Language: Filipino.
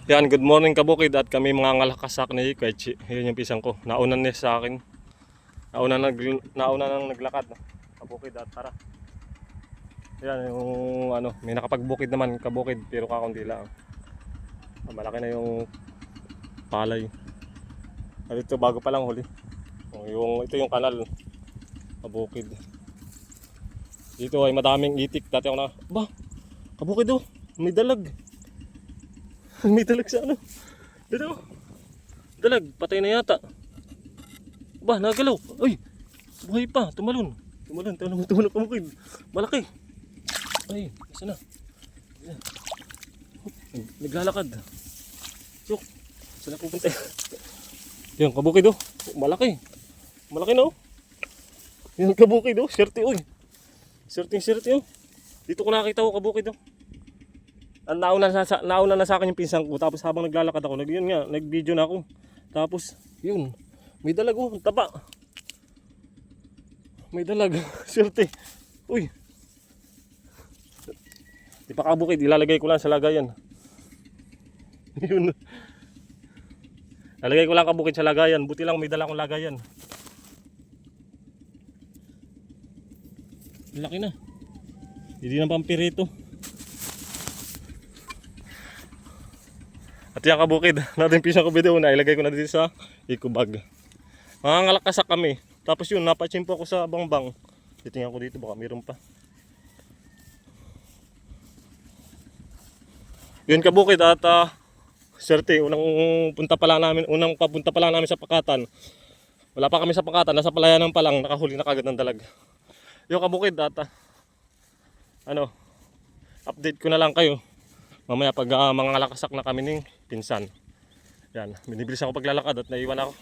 Yan, good morning kabukid at kami mga ngalakasak ni Kwechi. Yun yung pisang ko. Naunan niya sa akin. Nauna nang naglakad. Kabukid at tara. Yan yung ano, may nakapagbukid naman kabukid pero kakunti lang. Malaki na yung palay. At ito bago pa lang huli. Ito yung kanal. Kabukid. Dito ay madaming itik. Dati ako na, ba, kabukid oh, may dalag. May dalag sa ano. Dito. Dalag, patay na yata. Ba, nagalaw. Ay, buhay pa, tumalon. Tumalon kabukid. Malaki. Ay, isa na. Naglalakad. Look, saan na pupunta? Yan, kabukid oh. Malaki. Malaki na oh. Yan, kabukid oh. Serte oh. Serte oh. Dito ko nakita oh, kabukid oh. Ang nauna na sa akin yung pinsan ko. Tapos habang naglalakad ako, nag-video na ako. Tapos, yun. May dalag oh, taba. May dalag. Serte. Uy. Di pa kabukid, ilalagay ko lang sa lagayan. Yun. Lalagay ko lang kabukid sa lagayan. Buti lang may dala akong lagayan. Laki na. Hindi na pampirito. At yung kabukid, natin pisang ko video na ilagay ko na dito sa eco bag. Mga ngalakasak kami. Tapos yun, napachimpo ako sa bangbang. Titingnan ko dito, baka mayroon pa. Yun kabukid at serte, unang papunta pa lang namin sa Pakatan. Wala pa kami sa Pakatan, nasa Palayanan pa lang, nakahuli na kagad ng dalag. Yung kabukid at update ko na lang kayo. Mamaya pag mga ngalakasak na kami ng pinsan. Yan, binibilis ako paglalakad at naiwan ako.